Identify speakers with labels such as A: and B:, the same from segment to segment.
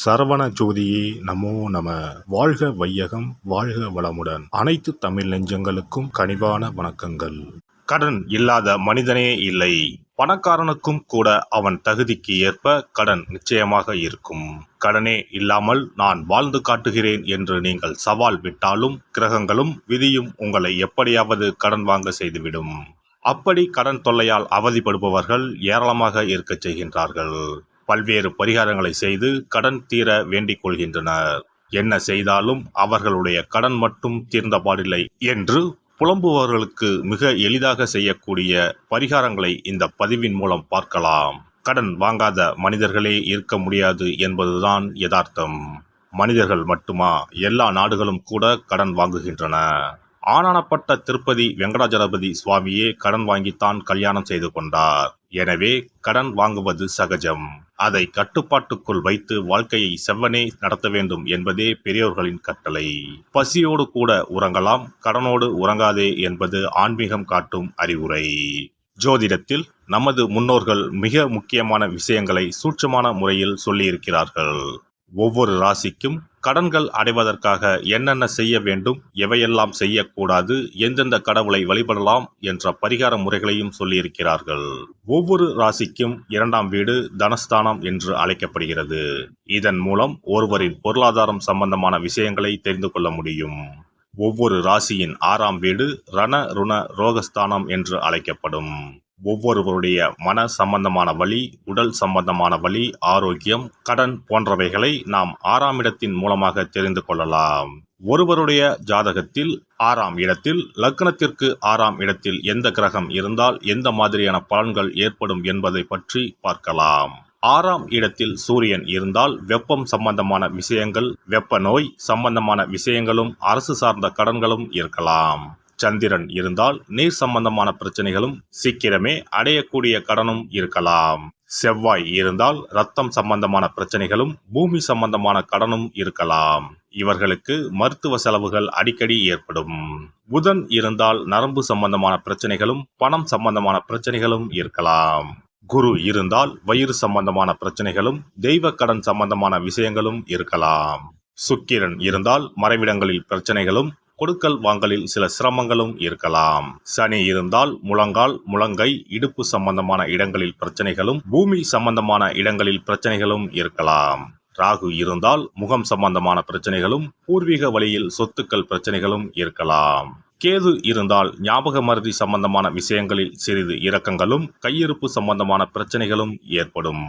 A: சரவண ஜோதியே நமோ நம. வாழ்க வையகம், வாழ்க வளமுடன். அனைத்து தமிழ் நெஞ்சங்களுக்கும் கனிவான வணக்கங்கள். கடன் இல்லாத மனிதனே இல்லை. பணக்காரனுக்கும் கூட அவன் தகுதிக்கு ஏற்ப கடன் நிச்சயமாக இருக்கும். கடனே இல்லாமல் நான் வாழ்ந்து காட்டுகிறேன் என்று நீங்கள் சவால் விட்டாலும் கிரகங்களும் விதியும் உங்களை எப்படியாவது கடன் வாங்க செய்துவிடும். அப்படி கடன் தொல்லையால் அவதிப்படுபவர்கள் ஏராளமாக இருக்கச் செய்கின்றார்கள். பல்வேறு பரிகாரங்களை செய்து கடன் தீர வேண்டிக் கொள்கின்றனர். என்ன செய்தாலும் அவர்களுடைய கடன் மட்டும் தீர்ந்தபாடில்லை என்று புலம்புபவர்களுக்கு மிக எளிதாக செய்யக்கூடிய பரிகாரங்களை இந்த பதிவின் மூலம் பார்க்கலாம். கடன் வாங்காத மனிதர்களே இருக்க முடியாது என்பதுதான் யதார்த்தம். மனிதர்கள் மட்டுமா, எல்லா நாடுகளும் கூட கடன் வாங்குகின்றன. ஆனானப்பட்ட திருப்பதி வெங்கடாஜலபதி சுவாமியே கடன் வாங்கித்தான் கல்யாணம் செய்து கொண்டார். எனவே கடன் வாங்குவது சகஜம். அதை கட்டுப்பாட்டுக்குள் வைத்து வாழ்க்கையை செவ்வனே நடத்த வேண்டும் என்பதே பெரியோர்களின் கட்டளை. பசியோடு கூட உறங்கலாம், கடனோடு உறங்காதே என்பது ஆன்மீகம் காட்டும் அறிவுரை. ஜோதிடத்தில் நமது முன்னோர்கள் மிக முக்கியமான விஷயங்களை சூட்சமான முறையில் சொல்லியிருக்கிறார்கள். ஒவ்வொரு ராசிக்கும் கடன்கள் அடைவதற்காக என்னென்ன செய்ய வேண்டும், எவையெல்லாம் செய்யக்கூடாது, எந்தெந்த கடவுளை வழிபடலாம் என்ற பரிகார முறைகளையும் சொல்லியிருக்கிறார்கள். ஒவ்வொரு ராசிக்கும் 2ஆம் வீடு தனஸ்தானம் என்று அழைக்கப்படுகிறது. இதன் மூலம் ஒருவரின் பொருளாதாரம் சம்பந்தமான விஷயங்களை தெரிந்து கொள்ள முடியும். ஒவ்வொரு ராசியின் 6ஆம் வீடு ரண ருண ரோகஸ்தானம் என்று அழைக்கப்படும். ஒவ்வொருவருடைய மன சம்பந்தமான வலி, உடல் சம்பந்தமான வலி, ஆரோக்கியம், கடன் போன்றவைகளை நாம் 6ஆம் இடத்தின் மூலமாக தெரிந்து கொள்ளலாம். ஒருவருடைய ஜாதகத்தில் 6ஆம் இடத்தில் லக்னத்திற்கு 6ஆம் இடத்தில் எந்த கிரகம் இருந்தால் எந்த மாதிரியான பலன்கள் ஏற்படும் என்பதை பற்றி பார்க்கலாம். 6ஆம் இடத்தில் சூரியன் இருந்தால் வெப்பம் சம்பந்தமான விஷயங்கள், வெப்ப நோய் சம்பந்தமான விஷயங்களும், அரசு சார்ந்த கடன்களும் இருக்கலாம். சந்திரன் இருந்தால் நீர் சம்பந்தமான பிரச்சனைகளும், சீக்கிரமே அடையக்கூடிய கடனும் இருக்கலாம். செவ்வாய் இருந்தால் இரத்தம் சம்பந்தமான பிரச்சனைகளும், பூமி சம்பந்தமான கடனும் இருக்கலாம். இவர்களுக்கு மருத்துவ செலவுகள் அடிக்கடி ஏற்படும். புதன் இருந்தால் நரம்பு சம்பந்தமான பிரச்சனைகளும், பணம் சம்பந்தமான பிரச்சனைகளும் இருக்கலாம். குரு இருந்தால் வயிறு சம்பந்தமான பிரச்சனைகளும், தெய்வ கடன் சம்பந்தமான விஷயங்களும் இருக்கலாம். சுக்கிரன் இருந்தால் மறைவிடங்களில் பிரச்சனைகளும், கொடுக்கல் வாங்கலில் சில சிரமங்களும் இருக்கலாம். சனி இருந்தால் முழங்கால், முழங்கை, இடுப்பு சம்பந்தமான இடங்களில் பிரச்சனைகளும், பூமி சம்பந்தமான இடங்களில் பிரச்சனைகளும் இருக்கலாம். ராகு இருந்தால் முகம் சம்பந்தமான பிரச்சனைகளும், பூர்வீக வழியில் சொத்துக்கள் பிரச்சனைகளும் இருக்கலாம். கேது இருந்தால் ஞாபக மறதி சம்பந்தமான விஷயங்களில் சிறிது இரக்கங்களும், கையிருப்பு சம்பந்தமான பிரச்சனைகளும் ஏற்படும்.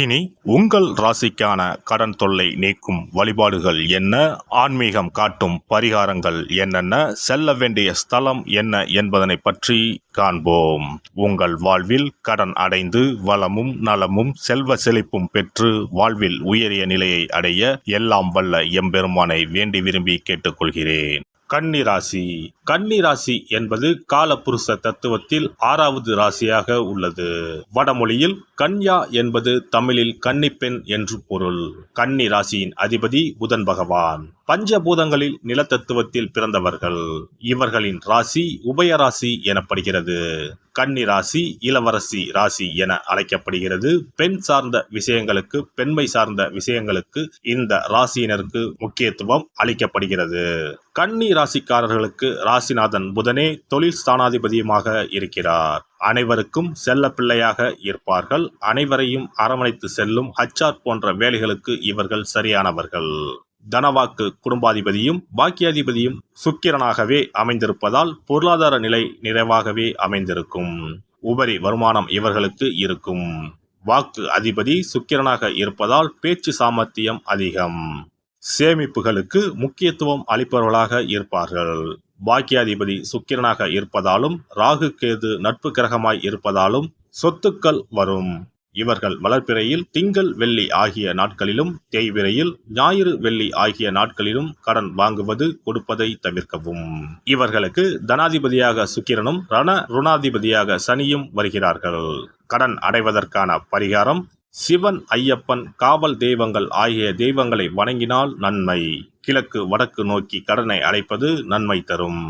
A: இனி உங்கள் ராசிக்கான கடன் தொல்லை நீக்கும் வழிபாடுகள் என்ன, ஆன்மீகம் காட்டும் பரிகாரங்கள் என்னென்ன, செல்ல வேண்டிய ஸ்தலம் என்ன என்பதனை பற்றி காண்போம். உங்கள் வாழ்வில் கடன் அடைந்து வளமும் நலமும் செல்வ செழிப்பும் பெற்று வாழ்வில் உயரிய நிலையை அடைய எல்லாம் வல்ல எம்பெருமானை வேண்டி விரும்பி கேட்டுக்கொள்கிறேன். கன்னிராசி. கன்னிராசி என்பது காலபுருஷ தத்துவத்தில் 6வது ராசியாக உள்ளது. வடமொழியில் கன்யா என்பது தமிழில் கன்னிப்பெண் என்று பொருள். கன்னி ராசியின் அதிபதி புதன் பகவான். பஞ்சபூதங்களில் நிலத்தத்துவத்தில் பிறந்தவர்கள். இவர்களின் ராசி உபயராசி எனப்படுகிறது. கன்னி ராசி இளவரசி ராசி என அழைக்கப்படுகிறது. பெண் சார்ந்த விஷயங்களுக்கு, பெண்மை சார்ந்த விஷயங்களுக்கு இந்த ராசியினருக்கு முக்கியத்துவம் அளிக்கப்படுகிறது. கன்னி ராசிக்காரர்களுக்கு ராசிநாதன் புதனே தொழில் ஸ்தானாதிபதியுமாக இருக்கிறார். அனைவருக்கும் செல்ல பிள்ளையாக இருப்பார்கள். அனைவரையும் அரவணைத்து செல்லும் HR போன்ற வேலைகளுக்கு இவர்கள் சரியானவர்கள். தனவாக்கு குடும்பாதிபதியும் பாக்கியாதிபதியும் சுக்கிரனாகவே அமைந்திருப்பதால் பொருளாதார நிலை நிறைவாகவே அமைந்திருக்கும். உபரி வருமானம் இவர்களுக்கு இருக்கும். வாக்கு அதிபதி சுக்கிரனாக இருப்பதால் பேச்சு சாமர்த்தியம் அதிகம். சேமிப்புகளுக்கு முக்கியத்துவம் அளிப்பவர்களாக இருப்பார்கள். பாக்கியாதிபதி சுக்கிரனாக இருப்பதாலும் ராகு கேது நட்பு கிரகமாய் இருப்பதாலும் சொத்துக்கள் வரும். இவர்கள் வளர்பிறையில் திங்கள் வெள்ளி ஆகிய நாட்களிலும், தேய்பிறையில் ஞாயிறு வெள்ளி ஆகிய நாட்களிலும் கடன் வாங்குவது, கொடுப்பதை தவிர்க்கவும். இவர்களுக்கு தனாதிபதியாக சுக்கிரனும் ரண ருணாதிபதியாக சனியும் வருகிறார்கள். கடன் அடைவதற்கான பரிகாரம்: சிவன், ஐயப்பன், காவல் தெய்வங்கள் ஆகிய தெய்வங்களை வணங்கினால் நன்மை. கிழக்கு வடக்கு நோக்கி கடனை அடைப்பது நன்மை தரும்.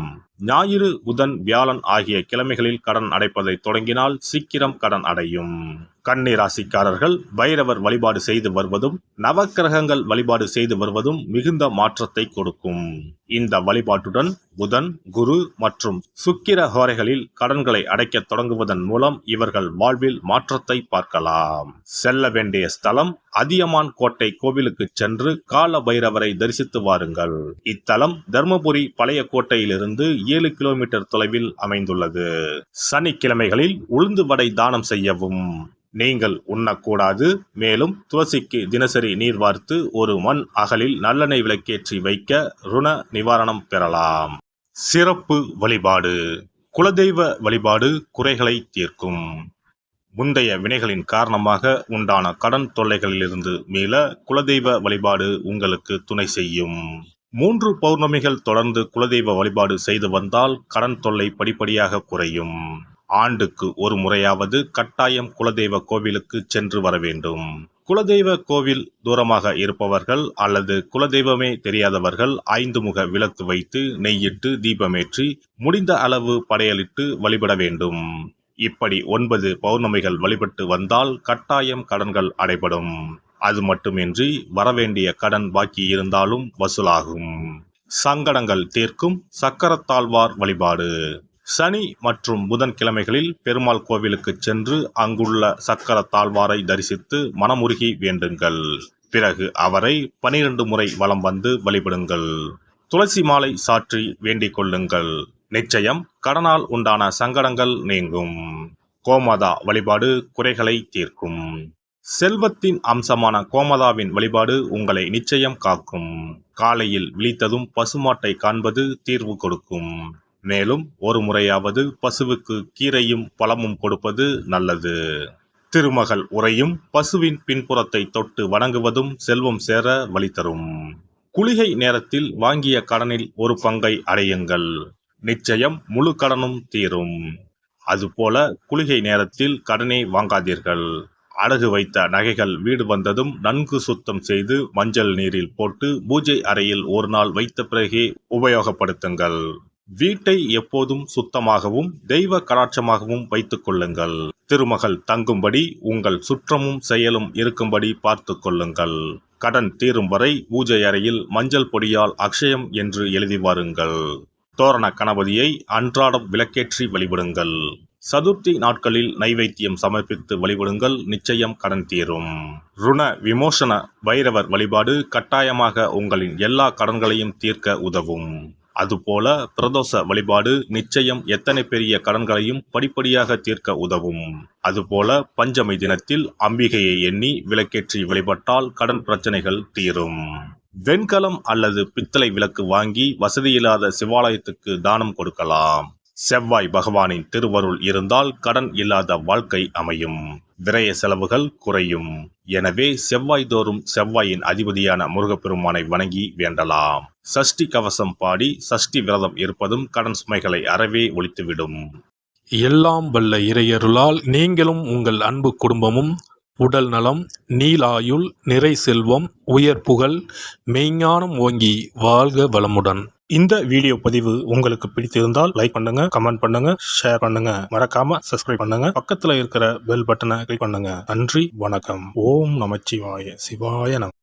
A: ஞாயிறு, புதன், வியாழன் ஆகிய கிழமைகளில் கடன் அடைப்பதை தொடங்கினால் சீக்கிரம் கடன் அடையும். கன்னி ராசிக்காரர்கள் பைரவர் வழிபாடு செய்து வருவதும் நவக்கிரகங்கள் வழிபாடு செய்து வருவதும் மிகுந்த மாற்றத்தை கொடுக்கும். இந்த வழிபாட்டுடன் புதன், குரு மற்றும் சுக்கிர ஹோரைகளில் கடன்களை அடைக்க தொடங்குவதன் மூலம் இவர்கள் வாழ்வில் மாற்றத்தை பார்க்கலாம். செல்ல வேண்டிய ஸ்தலம் அதியமான் கோட்டை கோவிலுக்கு சென்று கால பைரவரை தரிசித்து வாருங்கள். இத்தலம் தர்மபுரி பழைய கோட்டையிலிருந்து 7 கிலோமீட்டர் தொலைவில் அமைந்துள்ளது. சனிக்கிழமைகளில் உளுந்து வடை தானம் செய்யவும். நீங்கள் உண்ணக்கூடாது. மேலும் துளசிக்கு தினசரி நீர் வார்த்து ஒரு மண் அகலில் நல்லெண்ணெய் விளக்கேற்றி வைக்க ருண நிவாரணம் பெறலாம். சிறப்பு வழிபாடு. குலதெய்வ வழிபாடு குறைகளை தீர்க்கும். முந்தைய வினைகளின் காரணமாக உண்டான கடன் தொல்லைகளிலிருந்து மீள குலதெய்வ வழிபாடு உங்களுக்கு துணை செய்யும். 3 பௌர்ணமிகள் தொடர்ந்து குலதெய்வ வழிபாடு செய்து வந்தால் கடன் தொல்லை படிப்படியாக குறையும். ஆண்டுக்கு ஒரு முறையாவது கட்டாயம் குலதெய்வ கோவிலுக்கு சென்று வர வேண்டும். குலதெய்வ கோவில் தூரமாக இருப்பவர்கள் அல்லது குலதெய்வமே தெரியாதவர்கள் 5 முக விளக்கு வைத்து நெய்யிட்டு தீபமேற்றி முடிந்த அளவு படையலிட்டு வழிபட வேண்டும். இப்படி 9 பௌர்ணமிகள் வழிபட்டு வந்தால் கட்டாயம் கடன்கள் அடைபடும். அது மட்டுமின்றி வரவேண்டிய கடன் பாக்கி இருந்தாலும் வசூலாகும். சங்கடங்கள் தீர்க்கும் சக்கரத்தாழ்வார் வழிபாடு. சனி மற்றும் புதன் கிழமைகளில் பெருமாள் கோவிலுக்கு சென்று அங்குள்ள சக்கரத்தாழ்வாரை தரிசித்து மனமுருகி வேண்டுங்கள். பிறகு அவரை 12 முறை வலம் வந்து வழிபடுங்கள். துளசி மாலை சாற்றி வேண்டிக் கொள்ளுங்கள். நிச்சயம் கடனால் உண்டான சங்கடங்கள் நீங்கும். கோமாதா வழிபாடு குறைகளை தீர்க்கும். செல்வத்தின் அம்சமான கோமாதாவின் வழிபாடு உங்களை நிச்சயம் காக்கும். காலையில் விழித்ததும் பசுமாட்டை காண்பது தீர்வு கொடுக்கும். மேலும் ஒரு முறையாவது பசுவுக்கு கீரையும் பழமும் கொடுப்பது நல்லது. திருமகள் உரையும் பசுவின் பின்புறத்தை தொட்டு வணங்குவதும் செல்வம் சேர வழி தரும். குளிகை நேரத்தில் வாங்கிய கடனில் ஒரு பங்கை அடையுங்கள். நிச்சயம் முழு கடனும் தீரும். அதுபோல குளிகை நேரத்தில் கடனே வாங்காதீர்கள். அடகு வைத்த நகைகள் வீடு வந்ததும் நன்கு சுத்தம் செய்து மஞ்சள் நீரில் போட்டு பூஜை அறையில் ஒரு நாள் வைத்த பிறகே உபயோகப்படுத்துங்கள். வீட்டை எப்போதும் சுத்தமாகவும் தெய்வ கடாட்சமாகவும் வைத்துக் கொள்ளுங்கள். திருமகள் தங்கும்படி உங்கள் சுற்றமும் செயலும் இருக்கும்படி பார்த்து கொள்ளுங்கள். கடன் தீரும் வரை பூஜை அறையில் மஞ்சள் பொடியால் அக்ஷயம் என்று எழுதி வாருங்கள். தோரண கணபதியை அன்றாடம் விளக்கேற்றி வழிபடுங்கள். சதுர்த்தி நாட்களில் நைவேத்தியம் சமர்ப்பித்து வழிபடுங்கள். நிச்சயம் கடன் தீரும். ருண விமோசன பைரவர் வழிபாடு கட்டாயமாக உங்களின் எல்லா கடன்களையும் தீர்க்க உதவும். அதுபோல பிரதோஷ வழிபாடு நிச்சயம் எத்தனை பெரிய கடன்களையும் படிப்படியாக தீர்க்க உதவும். அதுபோல பஞ்சமி தினத்தில் அம்பிகையை எண்ணி விளக்கேற்றி வழிபட்டால் கடன் பிரச்சனைகள் தீரும். வெண்கலம் அல்லது பித்தளை விளக்கு வாங்கி வசதியில்லாத சிவாலயத்துக்கு தானம் கொடுக்கலாம். செவ்வாய் பகவானின் திருவருள் இருந்தால் கடன் இல்லாத வாழ்க்கை அமையும். விரய செலவுகள் குறையும். எனவே செவ்வாய் தோறும் செவ்வாயின் அதிபதியான முருகப்பெருமானை வணங்கி வேண்டலாம். சஷ்டி கவசம் பாடி சஷ்டி விரதம் இருப்பதும் கடன் சுமைகளை அறவே ஒழித்துவிடும்.
B: எல்லாம் வல்ல இறையருளால் நீங்களும் உங்கள் அன்பு குடும்பமும் உடல் நலம், நீலாயுள், நிறை செல்வம், உயர் புகழ், மெய்ஞானம் ஓங்கி வாழ்க வளமுடன்.
A: இந்த வீடியோ பதிவு உங்களுக்கு பிடித்திருந்தால் லைக் பண்ணுங்க, கமெண்ட் பண்ணுங்க, ஷேர் பண்ணுங்க. மறக்காம சப்ஸ்கிரைப் பண்ணுங்க. பக்கத்துல இருக்கிற பெல் பட்டனை கிளிக் பண்ணுங்க. நன்றி, வணக்கம். ஓம் நமச்சிவாய. சிவாய நம.